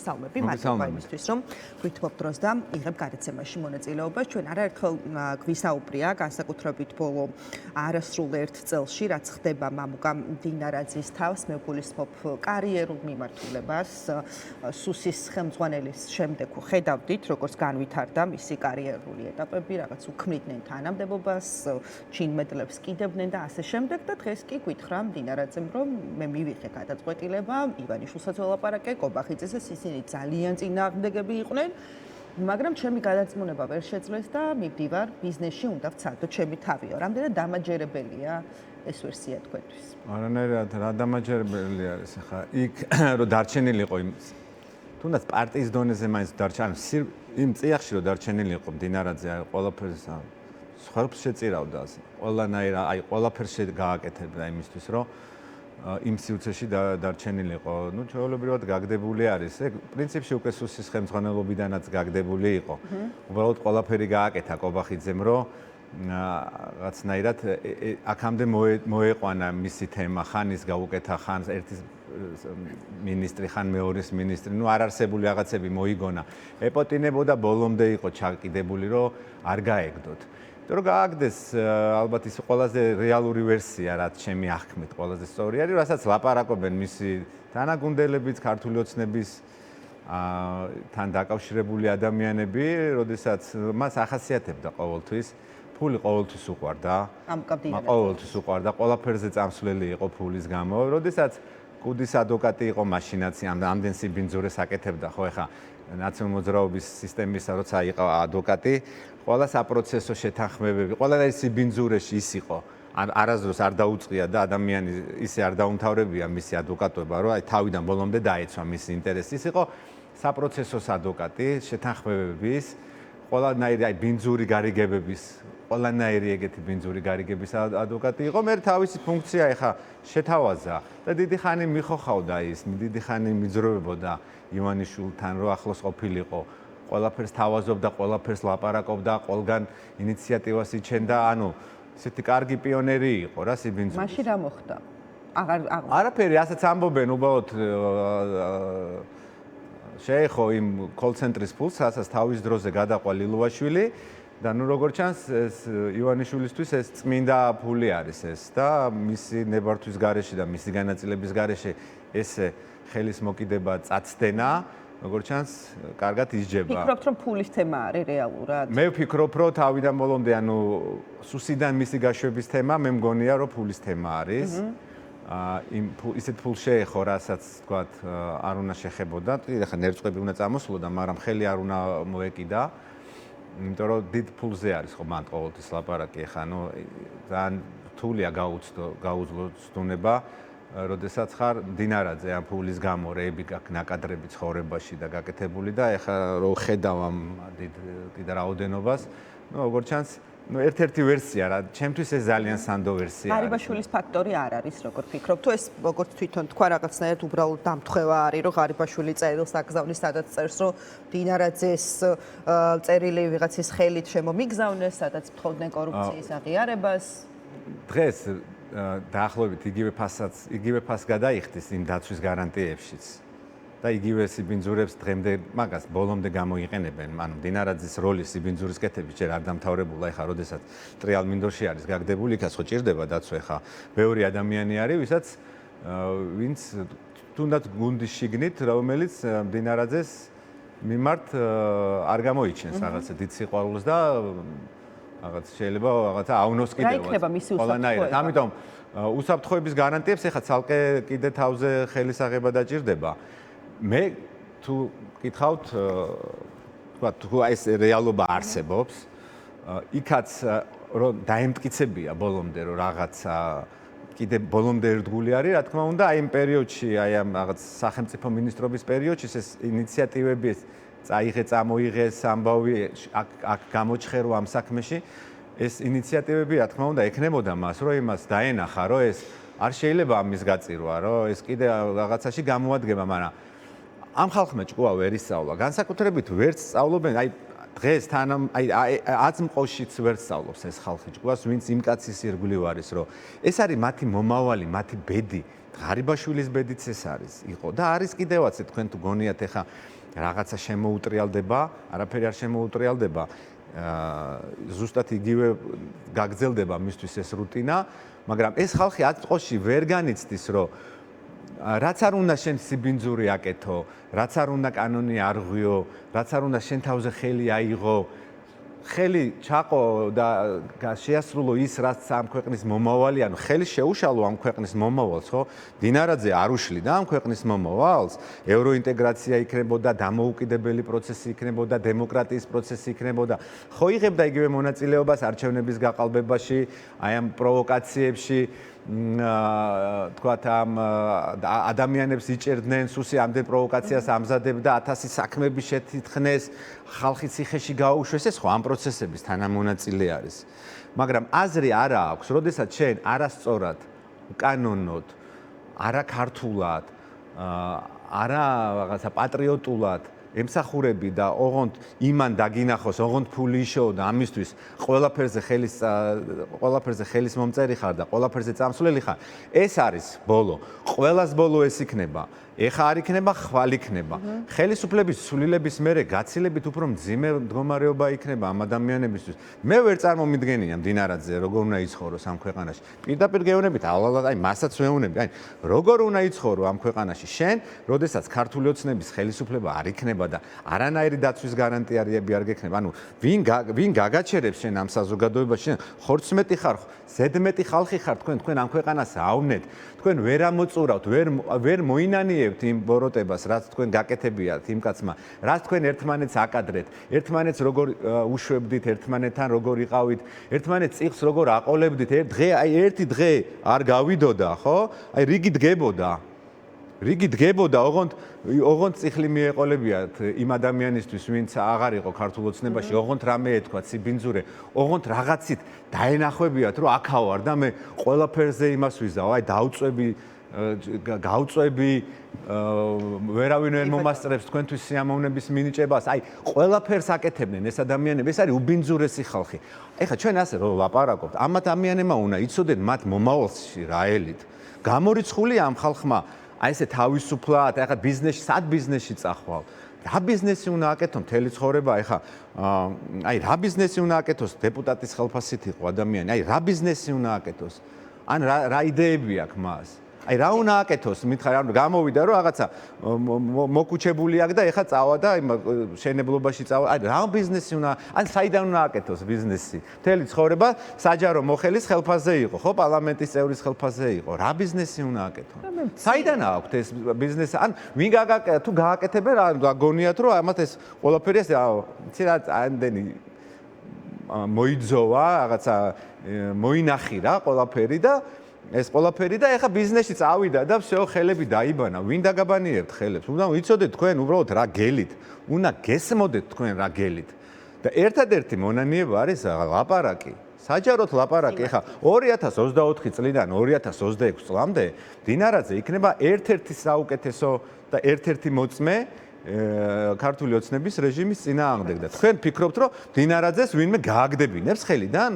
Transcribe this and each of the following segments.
მოგესალმები, მადლობა იმისთვის, რომ გვითმობთ დროს და იღებ გადაცემაში მონაწილეობას. ჩვენ არაერთხელ გვისაუბრია, განსაკუთრებით ბოლო არასრულ ერთ წელში, რაც ხდება მამუკა დინარაძის თავს, მე ვგულისხმობ კარიერულ მიმართულებას. სუსის ხელმძღვანელის შემდეგ ხედავდით, როგორც განვითარდა მისი კარიერული ეტაპები, რაღაც უქმნიდნენ თანამდებობას, ჩინმედლებს კიდევდნენ და ასე შემდეგ და დღეს კი გითხრა დინარაძემ, რომ მე მივიღე გადაწყვეტილება, ივანიშვილსაც ველაპარაკე, კობახიძესაც, ისინი ძალიან წინააღმდეგები იყვნენ, მაგრამ ჩემი გადაწმუნება ვერ შეძლეს და მივდივარ ბიზნესში უნდა ვცადო ჩემი თავიო. რამდენად დამაჯერებელია ეს ვერსია თქვენთვის? არანაირად რა დამაჯერებელი არის ახლა იქ რომ დარჩენილი იყო თუნდაც პარტიის დონეზე მაინც დარჩენილი იმ წიაღში რომ დარჩენილი იყო დინარაძე ყველაფერს სხვაობს შეწირავდა ყველანაირად ყველაფერს გააკეთებდა იმისთვის რომ იმ სივრცეში დარჩენილი იყო. ჩვეულებრივად გაგდებული არის. ეგ პრინციპში უკვე სუსის ხელმძღვანელობიდანაც გაგდებული იყო. უბრალოდ ყველაფერი გააკეთა კობახიძემ, რომ რაღაცნაირად აქამდე მოეყვანა მისი თემა, ხან ის გაუკეთა, ხან ერთის მინისტრი, ხან მეორის მინისტრი, არ არსებული რაღაცები მოიგონა. ეპოტინებოდა ბოლომდე იყო ჩაკიდებული, რომ არ გაეგდოთ. რომ გააგდეს ალბათ ის ყველაზე რეალური ვერსია, რაც ჩემი აღქმით ყველაზე სწორი არის, რასაც ლაპარაკობენ მისი თანაგუნდელებიც, ქართული ოცნების თან დაკავშირებული ადამიანები, როდესაც მას ახასიათებდა ყოველთვის ფული ყოველთვის უყვარდა. ყოველთვის უყვარდა, ყველაფერზე წამსვლელი იყო ფულის გამო. როდესაც კუდის ადვოკატი იყო, მაშინაც ამდენ სიბინძურეს აკეთებდა, ხო ეხა ნაციონალური მოძრაობის სისტემისა, როცა იყო ადვოკატი, ყველა საპროცესო შეთანხმებები, ყველა სიბინძურეში ის იყო. არასდროს არ დაუწყია და ადამიანი ისე არ დაუმთავრებია მისი ადვოკატობა, რომ თავიდან ბოლომდე დაეცვა მისი ინტერესი. ის იყო საპროცესოს ადვოკატი, შეთანხმებების, ყველანაირი ბინძური გარიგებების, ყველანაირი ეგეთი ბინძური გარიგების ადვოკატი იყო. მე თავისი ფუნქცია ეხა შეთავაზა და დიდი ხანი მიხოხავდა ის, დიდი ხანი მიძროებოდა ივანიშვილთან, რომ ახლოს ყოფილიყო. ყველაფერს თავაზობდა, ყველაფერს ლაპარაკობდა, ყველგან ინიციატივას იჩენდა, ესეთი კარგი პიონერი იყო რა სიბინძურის. მაშინ რა მოხდა? არაფერი, ასეც ამბობენ, უბრალოდ შეეხო იმ კოლცენტრის ფულს, რასაც თავის დროზე გადაყვა ლილუაშვილი და როგორც ჩანს, ეს ივანიშვილისთვის ეს წმინდა ფული არის ეს და მისი ნებართვის გარეშე და მისი განაწილების გარეშე ესე ხელის მოკიდება წაცდენა როგორც ჩანს, კარგად ისჯება. ფიქრობთ, რომ ფულის თემა არის რეალურად? მე ვფიქრობ, რომ თავიდან ბოლომდე, სუსიდან მისი გაშვების თემა, მე მგონია, რომ ფულის თემა არის. ისეთ ფულს შეეხო, რასაც თქვათ, არ უნდა შეხებოდა. ეხლა ნერწყვები უნდა წამოსულოდა, მაგრამ ხელი არ უნდა მოეკიდა. იმიტომ რომ დიდ ფულზე არის ხო მან ყოველთვის ლაპარაკი, ეხლა ძალიან რთულია გაუძლო ცდუნება. როდესაც ხარ დინარაძე ამ ფულის გამო რეები გაქვს ნაკადრები ცხოვრებაში და გაკეთებული და ეხლა რო ხედავ ამ დიდ რაოდენობას, როგორც ჩანს, ერთ-ერთი ვერსია რა, ჩემთვის ეს ძალიან სანდო ვერსია არის. ღარიბაშვილის ფაქტორი არ არის, როგორ ფიქრობ? თუ ეს როგორც თვითონ თქვა რაღაცნაირად უბრალოდ დამთხევა არის, რომ ღარიბაშვილი წერილს აკზავნის, სადაც წერს, რომ დინარაძეს წერილი ვიღაცის ხელით შემომიგზავნეს, სადაც თხოვდნენ კორუფციის აღიარებას. დღეს დაახლოებით იგივე ფასს გადაიხდის იმ დაცვის გარანტიებშიც და იგივე სიბინძურებს დღემდე მაგას ბოლომდე გამოიყენებენ. დინარაძის როლი სიბინძურის კეთების ჯერ არ დამთავრებულა, ეხლა როდესაც ტრიალ მინდორში არის გაგდებული, იქაც ხო ჭირდება დაცვა, ეხლა ბევრი ადამიანი არის, ვინც თუნდაც გუნდის შიგნით, რომელიც დინარაძეს მიმართ არ გამოიჩენს რაღაცა დიდ სიყვარულს და რაღაც შეიძლება რაღაცა ავნოს კიდევაც. რა იქნება მისი უსაფრთხოება? ამიტომ უსაფრთხოების გარანტიებს ეხლა ცალკე კიდე თავზე ხელის აღება დაჭირდება. მე თუ გითხავთ, თუ ეს რეალობა არსებობს, იქაც რომ დაემტკიცებია ბოლომდე რომ რაღაცა კიდე ბოლომდე ერთგული არის, რა თქმა უნდა, აი იმ პერიოდში, აი ამ რაღაც სახელმწიფო მინისტრობის პერიოდში ეს ინიციატივები წამოიღეს ამბავი აქ გამოჩხერო ამ საქმეში, ეს ინიციატივები, რა თქმა უნდა, ექნებოდა მას, რომ იმას დაენახა, რომ ეს არ შეიძლება ამის გაწირვა, რომ ეს კიდე რაღაცაში გამოადგება, მაგრამ ამ ხალხმა ჭკუა ვერ ისწავლა. განსაკუთრებით ვერც სწავლობენ, აი დღეს თან აი 10 მყოშიც ვერ სწავლობს ეს ხალხი ჭკუას, ვინც იმ კაცის ირგვლივ არის, რომ ეს არის მათი მომავალი, მათი ბედი. ღარიბაშვილის ბედიც ეს არის. იყო და არის კიდევაც თქვენ თუ გონიათ ეხა რაღაცა შემოუტრიალდება, არაფერი არ შემოუტრიალდება. ზუსტად იგივე გაგრძელდება მისთვის ეს რუტინა, მაგრამ ეს ხალხი 10 მყოში ვერ განიცდის, რომ რაც არ უნდა შენ სიბინძური აკეთო, რაც არ უნდა კანონი არღვიო, რაც არ უნდა შენ თავზე ხელი აიღო, ხელი ჩაყო და შეასრულო ის, რაც ამ ქვეყნის მომავალი, ანუ ხელი შეუშალო ამ ქვეყნის მომავალს, ხო? დინარაძე არ უშლიდა ამ ქვეყნის მომავალს, ევროინტეგრაცია იქნებოდა, დამოუკიდებელი პროცესი იქნებოდა, დემოკრატიის პროცესი იქნებოდა. ხო იღებდა იგივე მონაწილეობას არჩევნების გაყალბებაში, აი ამ პროვოკაციებში, თქვათ ამ ადამიანებს იჭერდნენ, სუსი ამდენ პროვოკაციას ამზადებდა, 1000 საქმეები შეთითხნეს, ხალხი ციხეში გაუშვეს, ეს ხო ამ პროცესების თანამონაწილე არის. მაგრამ აზრი არა აქვს, როდესაც შენ არასწორად, კანონოდ, არაქართულად, არა რაღაცა პატრიოტულად ემსახურები და ოღონდ იმან დაგინახოს, ოღონდ ფული იშოო და ამისთვის ყველაფერზე ხელის მომწერი ხარ და ყველაფერზე წამსვლელი ხარ. ეს არის ბოლო. ყველას ბოლო ეს იქნება. ეხა არ იქნება, ხვალ იქნება. ხელისუფლების სულილების მერე გაცილებით უფრო მძიმე მდგომარეობა იქნება ამ ადამიანებისთვის. მე ვერ წარმომიდგენია დინარაძე როგორ უნდა იცხოვროს ამ ქვეყანაში. პირდაპირ გეუბნებით, აი მასაც ვეუბნები, აი როგორ უნდა იცხოვრო ამ ქვეყანაში შენ, როდესაც ქართული ოცნების ხელისუფლება არ იქნება და არანაირი დაცვის გარანტიები არ გექნება. ანუ ვინ გაგაჩერებს შენ ამ საზოგადოებაში? შენ ხორცმეტი ხარ, ზედმეტი ხალხი ხარ თქვენ ამ ქვეყანას ავნეთ. თქვენ ვერ ამოწურავთ, ვერ მოინანიებთ იმ ბოროტებას, რაც თქვენ გაკეთებიათ იმ კაცმა, რაც თქვენ ერთმანეთს აკადრეთ, ერთმანეთს როგორ უშვებდით, ერთმანეთთან როგორ იყავით, ერთმანეთს წიხს როგორ აყოლებდით, ერთი დღე არ გავიდოდა, ხო? აი რიგი დგებოდა, ოღონდ წიხლი მიეყოლებიათ იმ ადამიანისთვის, ვინც აღარ იყო ქართულ ოცნებაში, ოღონდ რამე ეთქვა, ციბინძურე, ოღონდ რაღაცით დაენახვებიათ, რომ აქა ვარ და მე ყველაფერზე იმას ვიზავ, აი გავწვევი, ვერავინ ვერ მომასწრებს თქვენთვის სიამოვნების მინიჭებას, აი ყველაფერს აკეთებდნენ ეს ადამიანები, ეს არის უბინძურესი ხალხი. ეხლა ჩვენ ასე რომ ლაპარაკობთ, ამ ადამიანებმა უნდა იცოდეთ მათ მომავალში რა ელით. გამორიცხული ამ ხალხმა აი ესე თავისუფლად, ეხლა სად ბიზნესში წახვალ? რა ბიზნესი უნდა აკეთო მთელი ცხოვრება, ეხლა აი რა ბიზნესი უნდა აკეთოს დეპუტატის ხელფასით იყო ადამიანი, აი რა ბიზნესი უნდა აკეთოს? ან რა იდეები აქვს მას? აი რა უნდა აკეთოს? მითხარ, ანუ გამოვიდა რომ რაღაცა მოკუჩებული აქვს და ეხლა წავა და შენებლობაში წავა. აი რა ბიზნესი უნდა, ან საიდან უნდა აკეთოს ბიზნესი? მთელი ცხოვრება საჯარო მოხელის ხელფასზე იყო, ხო, პარლამენტის წევრის ხელფასზე იყო. რა ბიზნესი უნდა აკეთო? საიდან აქვს ეს ბიზნესი? ან ვინ თუ გააკეთებენ, რა გონიათ რომ ამათ ეს ყველაფერი ეს იცი რა ამდენი მოიძოვა, რაღაცა მოინახირა ყველაფერი და ეს ყველაფერი და ეხა ბიზნესში წავიდა და всё ხელები დაიბანა. ვინ დაგაბანიებთ ხელებს? უნდა ვიცოდეთ თქვენ უბრალოდ რა გელით. უნდა გესმოდეთ თქვენ რა გელით. და ერთადერთი მონანიება არის ლაპარაკი. საჯაროდ ლაპარაკი. ეხა 2024 წლიდან 2026 წლამდე დინარაძე იქნება ერთ-ერთი საუკეთესო და ერთ-ერთი მოწმე ქართული ოცნების რეჟიმის წინააღმდეგ და თქვენ ფიქრობთ რომ დინარაძეს ვინმე გააგდებინებს ხელიდან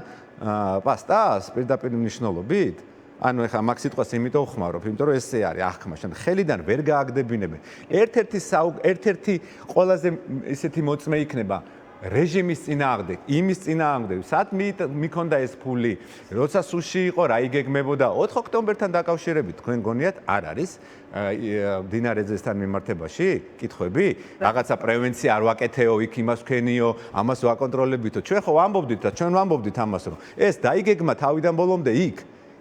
პასტას პირდაპირ მნიშვნელობით? ანუ ეხლა მაგ სიტყვას იმიტომ ვხმარობ, იმიტომ რომ ესე არის აღქმა, შენ ხელიდან ვერ გააგდებინებენ. ერთ-ერთი ყველაზე ისეთი მოწმე იქნება რეჟიმის წინააღმდეგ, იმის წინააღმდეგ, სად მიქონდა ეს ფული, როცა სუში იყო, რა იგეგმებოდა 4 ოქტომბერთან დაკავშირებით, თქვენ გონიათ არ არის დინარაძესთან მიმართებაში კითხვები? რაღაცა პრევენცია არ ვაკეთეო, იქ იმას ვქენიო, ამას ვაკონტროლებითო. ჩვენ ხო ვამბობდით და ჩვენ ვამბობდით ამას, რომ ეს დაიგეგმა თავიდან ბოლომდე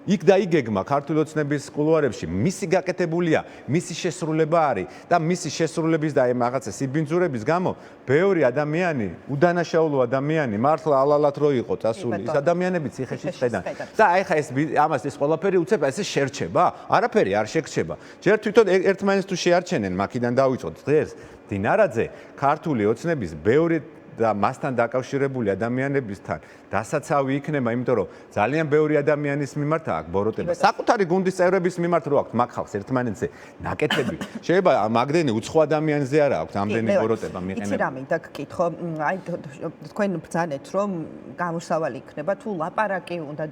იქ დაიგეგმა ქართული ოცნების კულუარებში, მისი გაკეთებულია, მისი შესრულება არის და მისი შესრულების და ამ რაღაცა სიბინძურების გამო ბევრი ადამიანი, უდანაშაულო ადამიანი, მართლა ალალად რო იყო წასული, ეს ადამიანები ციხეში წედან. და აი ხა ამას ეს ყველაფერი უცებ ესე შერჩება? არაფერი არ შეგრჩება. ჯერ თვითონ ერთმანეთს თუ შეარჩენენ, მაქიდან დავიწყოთ დღეს დინარაძე ქართული ოცნების ბევრი და მასთან დაკავშირებული ადამიანებისთან დასაცავი იქნება, იმიტომ რომ ძალიან ბევრი ადამიანის მიმართ აქვს ბოროტება. საკუთარი გუნდის წევრების მიმართ რო აქვს მაგ ხალხს ერთმანეთზე ნაკეთები. შეიძლება მაგდენი უცხო ადამიანზე არა აქვს ამდენი ბოროტება მიყენებული. იცი რა მინდა გკითხო, აი თქვენ ბრძანეთ რომ გამოსავალი იქნება თუ ლაპარაკი უნდა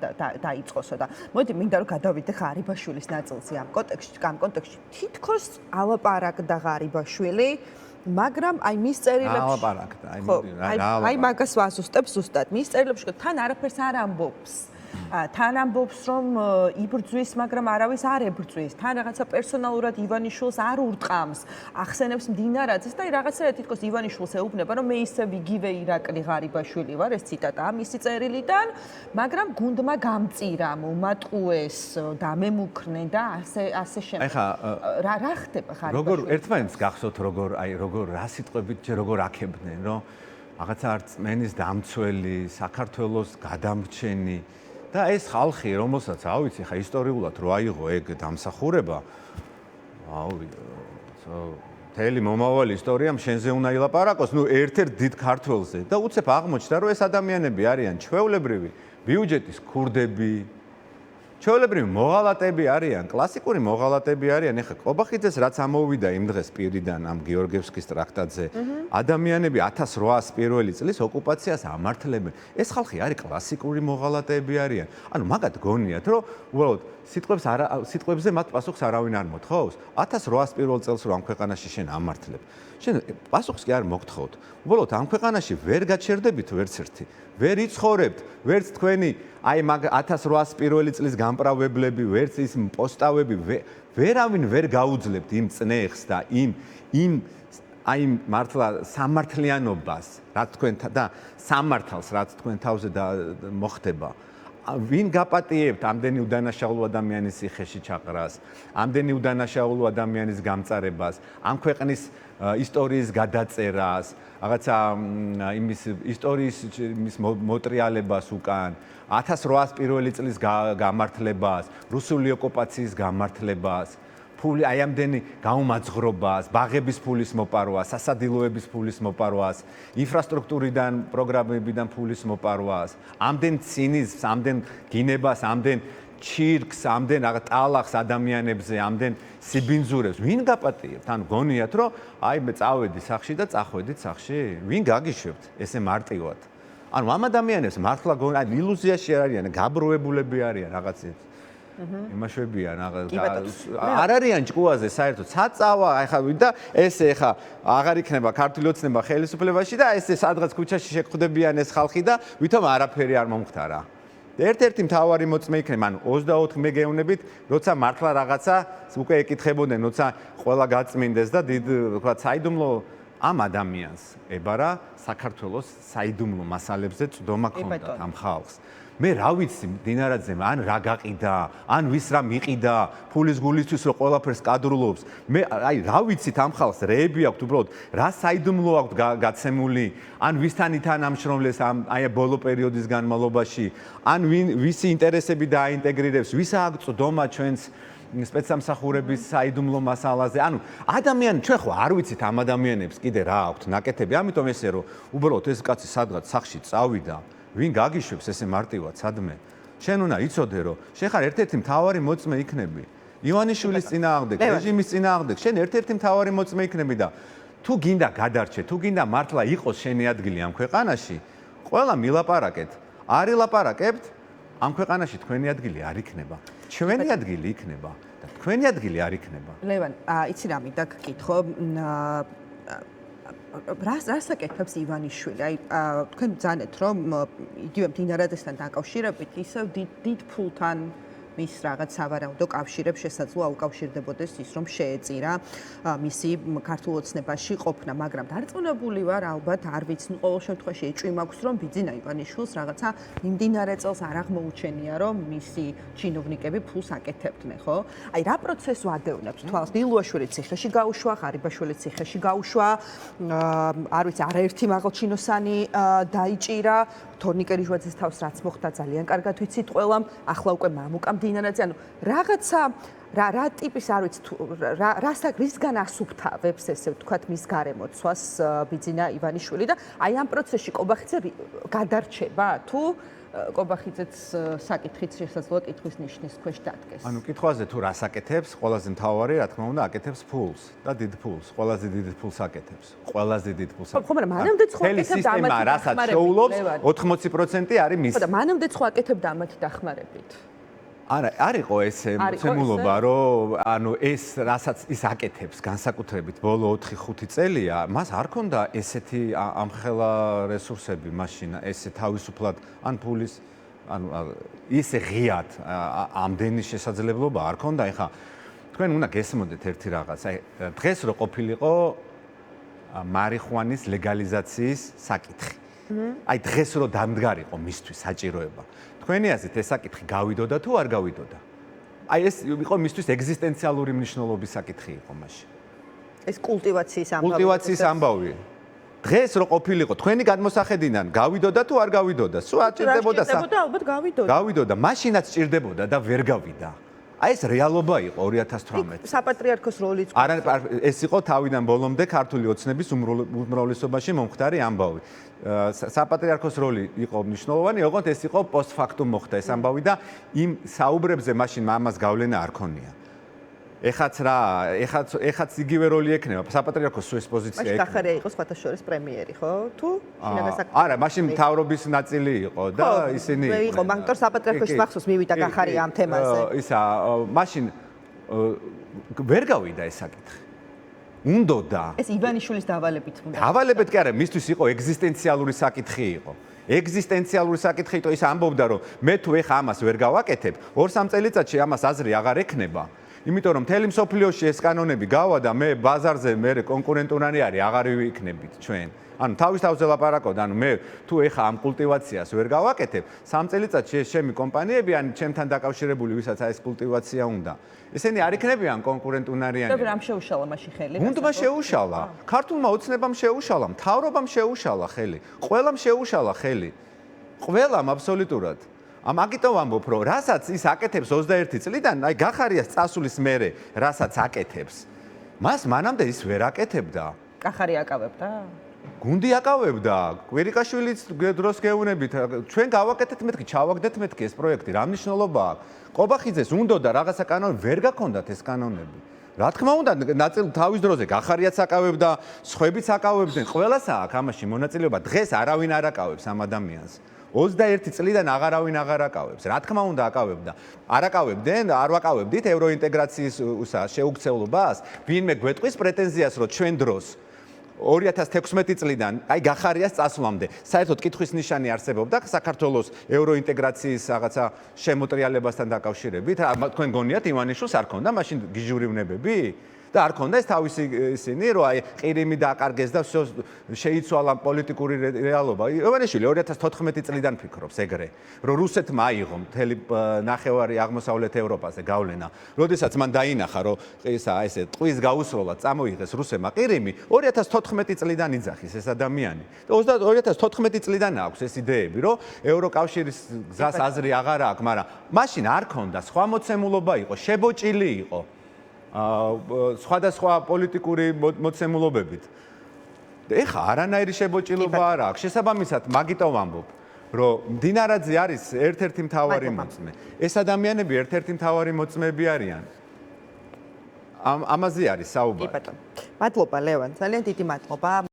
დაიწყოსო და მოდი მინდა რომ გადავიდე ღარიბაშვილის ნაწილზე ამ კონტექსტში. თითქოს ალაპარაკდა ღარიბაშვილი, მაგრამ აი მის წერილებში ალაპარაკდა, აი მაგას ვაზუსტებ ზუსტად. მის წერილებში თან არაფერს არ ამბობს. თან ამბობს რომ იბრძვის, მაგრამ არავის არ ებრძვის. თან რაღაცა პერსონალურად ივანიშვილს არ ურტყამს. ახსენებს მდინარაძეს და რაღაცა თითქოს ივანიშვილს ეუბნება რომ მე ისევ იგივე ირაკლი ღარიბაშვილი ვარ, ეს ციტატაა მისი წერილიდან, მაგრამ გუნდმა გამწირა, მომატყუეს, დამემუქრნენ და ასე შემდეგ. რა ხდება ღარიბაშვილი? როგორ ერთმანეთს გახსოვთ როგორ რა სიტყვებით როგორ აქებდნენ, რომ რაღაცა რწმენის დამცველი, საქართველოს გადამრჩენი და ეს ხალხი, რომელსაც ავიცი, ხა ისტორიულად რო აიღო ეგ დამსახურება, მთელი მომავალი ისტორიამ შენზე უნდა ილაპარაკოს, ერთ-ერთ დიდ ქართველზე და უცებ აღმოჩნდა, რომ ეს ადამიანები არიან ჩვეულებრივი ბიუჯეტის ქურდები, ჩვეულებრივი მოღალატები არიან, კლასიკური მოღალატები არიან. ეხლა კობახიძეს რაც ამოვიდა იმ დღეს პირიდან ამ გიორგევსკის ტრაქტატზე, ადამიანები 1800 პირველი წლის ოკუპაციას ამართლებენ. ეს ხალხი არის კლასიკური მოღალატები არიან. ანუ მაგათ გონიათ, რომ უბრალოდ სიტყვებზე მათ პასუხს არავინ არ მოთხოვს. 1800 პირველ წელს რომ ამ ქვეყანაში შენ ამართლებ. შენ პასუხს კი არ მოგთხოვთ. უბრალოდ ამ ქვეყანაში ვერ გაჩერდებით ვერც ერთი. ვერ იცხოვრებთ, ვერც თქვენი აი მაგ 1800 პირველი წლის გამპრავებლები, ვერც ის პოსტავები, ვერავინ ვერ გაუძლებთ იმ წნეხს და აი მართლა სამართლიანობას, რაც თქვენ და სამართალს, რაც თქვენ თავზე მოხდება. ვინ გაპატიებთ ამდენი უდანაშაულო ადამიანის ციხეში ჩაყრას, ამდენი უდანაშაულო ადამიანის გამწარებას, ამ ქვეყნის ისტორიის გადაწერას, რაღაცა იმის ისტორიის მოტრიალებას უკან, 1800 პირველი წლის გამართლებას, რუსული ოკუპაციის გამართლებას, ფული აი ამდენი გაუმაძღრობას, ბაღების ფულის მოპარვას, სასადილოების ფულის მოპარვას, ინფრასტრუქტურიდან, პროგრამებიდან ფულის მოპარვას, ამდენ ცინიზმს, ამდენ გინებას, ამდენ ჩირკს, ამდენ ტალახს ადამიანებზე, ამდენ სიბინძურებს, ვინ გაპატიებთ? ანუ გონიათ, რომ აი მე წავედი სახში და წახვედით სახში? ვინ გაგიშვებთ ესე მარტივად? ანუ ამ ადამიანებს მართლა აი ილუზიაში არიან, გაბრუებულები არიან რაღაცებს. იმაშვებიან არ არიან ჭკუაზე საერთოდ საწავა ახლა და ესე ახლა აღარ იქნება ქართული ოცნება ხელისუფლებაში და ესე სადღაც ქუჩაში შეგხვდებიან ეს ხალხი და ვითომ არაფერი არ მომხდარა. ერთ-ერთი მთავარი მოწმე იქნება, ანუ 24 მე გეუბნებით, როცა მართლა რაღაცა უკვე ეკითხებოდნენ, როცა ყველა გაწმინდეს და დიდ ვთქვათ საიდუმლო ამ ადამიანს ებარა საქართველოს საიდუმლო მასალებზე წვდომა ქონდა ამ ხალხს. მე რა ვიცი დინარაძემ ან რა გაყიდა, ან ვის რა მიყიდა, ფულის გულისთვის რომ ყველაფერს კადრულობს. მე აი რა ვიცით ამ ხალხს რეები აქვს უბრალოდ, რა საიდუმლო აქვს გაცემული, ან ვისთან ითანამშრომლეს აი ბოლო პერიოდის განმავლობაში, ან ვისი ინტერესები დააინტეგრირებს, ვისა აქვს წვდომა ჩვენს სპეცსამსახურების საიდუმლო მასალაზე. ანუ ადამიანი ჩვენ ხო არ ვიცით ამ ადამიანებს კიდე რა აქვთ ნაკეთები, ამიტომ ესე რომ უბრალოდ ეს კაცი სადღაც სახში წავიდა, ვინ გაგიშვებს ესე მარტივად სადმე? შენ უნდა იცოდე რომ შენ ხარ ერთ-ერთი მთავარი მოწმე იქნები. ივანიშვილის წინააღმდეგ, რეჟიმის წინააღმდეგ, შენ ერთ-ერთი მთავარი მოწმე იქნები და თუ გინდა გადარჩე, თუ გინდა მართლა იყოს შენი ადგილი ამ ქვეყანაში, ყველა მილაპარაკეთ. არ ილაპარაკებთ, ამ ქვეყანაში თქვენი ადგილი არ იქნება. ჩვენი ადგილი იქნება და თქვენი ადგილი არ იქნება. ლევან, იცი რა მინდა გკითხო, რას აკეთებს ივანიშვილი? აი თქვენ ბრძანეთ რომ იგივე მდინარაძესთან დაკავშირებით ისევ დიდ ფულთან მის რაღაც სავარაუდო კავშირებს შესაძლოა უკავშირდებოდეს ის რომ შეეწირა მისი ქართულ ოცნებაში ყოფნა, მაგრამ დარწმუნებული ვარ ალბათ არ ვიცი, ყოველ შემთხვევაში ეჭვი მაქვს რომ ბიძინა ივანიშვილს რაღაცა იმდინარე წელს არ აღმოუჩენია რომ მისი ჩინოვნიკები ფულს აკეთებდნენ, ხო? აი რა პროცესს ვადევნებთ თვალს? დილუაშვილი ციხეში გაუშვა, ღარიბაშვილი ციხეში გაუშვა, არ ვიცი, არაერთი მაღალჩინოსანი დაიჭირა, თორნიკე რიჟვაძეს თავს რაც მოხდა ძალიან კარგად ვიცით ყველამ, ახლა უკვე მამუკა მდინარაძე, ანუ რაღაცა რა ტიპის არ ვიცი თუ რისგან ასუფთავებს ესე ვთქვათ მის გარემოცვას ბიძინა ივანიშვილი და აი ამ პროცესში კობახიძე გადარჩება თუ კობახიძეც საკითხიც შესაძლოა კითხვის ნიშნის ქვეშ დადგეს. ანუ კითხვაზე თუ რას აკეთებს, ყველაზე მთავარი რა თქმა უნდა აკეთებს ფულს და დიდ ფულს, ყველაზე დიდ ფულს აკეთებს. ყველაზე დიდ ფულს აკეთებს. ხო, მაგრამ მანამდე ხო აკეთებდა ამათი სისტემა, რასაც შეულობს, 80% არის მის. ხო და მანამდე ხო აკეთებდა ამათი დახმარებით. არა, არისო ეს მოცემულობა, რომ ანუ ეს რასაც ის აკეთებს განსაკუთრებით ბოლო 4-5 წელია, მას არ ქონდა ესეთი ამხელა რესურსები მაშინ, ესე თავისუფლად ან ფულის, ანუ ისე ღიად ამდენი შესაძლებლობა არ ქონდა. ეხლა თქვენ უნდა გესმოდეთ ერთი რაღაც, აი დღეს რო ყოფილიყო მარიხუანის ლეგალიზაციის საკითხი. აი დღეს რო დამდგარიყო მისთვის საჭიროება. თქვენი აზრით ეს საკითხი გავიდოდა თუ არ გავიდოდა? აი ეს იყო მისთვის ეგზისტენციალური მნიშვნელობის საკითხი იყო მაშინ. ეს კულტივაციის ამბავი. კულტივაციის ამბავი. დღეს რო ყოფილიყო თქვენი გადმოსახედიდან გავიდოდა თუ არ გავიდოდა? სულ აჭირდებოდა ალბათ გავიდოდა. გავიდოდა, მაშინაც ჭირდებოდა და ვერ გავიდა. აი ეს რეალობა იყო 2018 წელს. საპატრიარქოს როლიც არა, ეს იყო თავიდან ბოლომდე ქართული ოცნების უმრავლესობაში მომხდარი ამბავი. საპატრიარქოს როლი იყო მნიშვნელოვანი, ოღონდ ეს იყო პოსტფაქტუმ მოხდა ეს ამბავი და იმ საუბრებზე მაშინ ამას გავლენა არ ქონია. ეხაც იგივე როლი ექნება საპატრიარქოს ეს პოზიცია ექნება. მაშინ კახარია იყო სხვათა შორის პრემიერი, ხო? თუ არა, მაშინ მთავრობის ნაწილი იყო და ისინი იყო, მაგრამ საპატრიარქოში მახსოვს მივიდა კახარია ამ თემაზე. ისა, მაშინ ვერ გავიდა ეს საკითხი. უნდოდა. ეს ივანიშვილის დავალებით უნდა. დავალებით კი არა, მისთვის იყო ეგზისტენციალური საკითხი იყო. ეგზისტენციალური საკითხი იყო, ის ამბობდა, რომ მე თუ ეხა ამას ვერ გავაკეთებ, 2-3 წელიწადში ამას აზრი აღარ ექნება. იმიტომ რომ მთელი მსოფლიოში ეს კანონები გავა და მე ბაზარზე მე კონკურენტუნარი არის, აღარ ვიქნებით ჩვენ. ანუ თავის თავზე ლაპარაკობ, ანუ მე თუ ეხა ამ კულტივაციას ვერ გავაკეთებ, 3 წელიწადში ეს ჩემი კომპანიები ან ჩემთან დაკავშირებული ვისაც ეს კულტივაცია უნდა. ესენი არ იქნებიან კონკურენტუნარიანი. და რამ შეუშალა მაშინ ხელი? გუნდმა შეუშალა, ქართულმა ოცნებამ შეუშალა, მთავრობამ შეუშალა ხელი, ყველამ შეუშალა ხელი. ყველამ აბსოლუტურად. ამიტომ ვამბობ, რომ რასაც ის აკეთებს 21 წლიდან, აი გახარიას წასulis მერე, რასაც აკეთებს, მას მანამდე ის ვერ აკეთებდა. კახარი აკავებდა? გუნდი აკავებდა, კვირიკაშვილიც დროს გეუბნებით, ჩვენ გავაკეთეთ მეთქი, ჩავაგდეთ მეთქი ეს პროექტი, რა მნიშვნელობა აქვს? კობახიძეს უნდოდა რაღაცა კანონი, ვერ გაქონდათ ეს კანონები. რა თქმა უნდა, ნაწილ თავის დროზე გახარიაც აკავებდა, სხვებიც აკავებდნენ, ყველას აქვს ამაში მონაწილეობა. დღეს არავინ არ აკავებს ამ ადამიანს. 21 წლიდან აღარავინ აღარ აკავებს. რა თქმა უნდა აკავებდა. არ აკავებდნენ, არ ვაკავებდით ევროინტეგრაციის შეუქცევლობას, ვინმე გვეტყვის პრეტენზიას, რომ ჩვენ დროს 2016 წლიდან, აი გახარიას წასვლამდე, საერთოდ კითხვის ნიშანი არსებობდა საქართველოს ევროინტეგრაციის რაღაცა შემოტრიალებასთან დაკავშირებით. თქვენ გონიათ ივანიშვილს არ ქონდა მაშინ გიჟურივნებები? და არ ქონდა ეს თავისი ისინი, რომ აი ყირიმი დააკარგეს და შეიცვალა პოლიტიკური რეალობა. ივანიშვილი 2014 წლიდან ფიქრობს ეგრე, რომ რუსეთმა აიღო მთელი ნახევარი აღმოსავლეთ ევროპაზე გავლენა. როდესაც მან დაინახა, რომ ესე ტყვის გაუსროლად წამოიღეს რუსებმა ყირიმი, 2014 წლიდან იძახის ეს ადამიანი. და 2014 წლიდან აქვს ეს იდეები, რომ ევროკავშირის გზას აზრი აღარ აქვს, მაგრამ მაშინ არ ქონდა, სხვა მოცემულობა იყო, შებოჭილი იყო. სხვადასხვა პოლიტიკური მოცემულობებით. ეხა არანაირი შებოჭილობა არ აქვს. შესაბამისად, მაგიტომ ვამბობ, რომ მდინარაძე არის ერთ-ერთი მთავარი მოწმე. ეს ადამიანები ერთ-ერთი მთავარი მოწმეები არიან. ამაზე არის საუბარი. კი ბატონო. მადლობა ლევან, ძალიან დიდი მადლობა.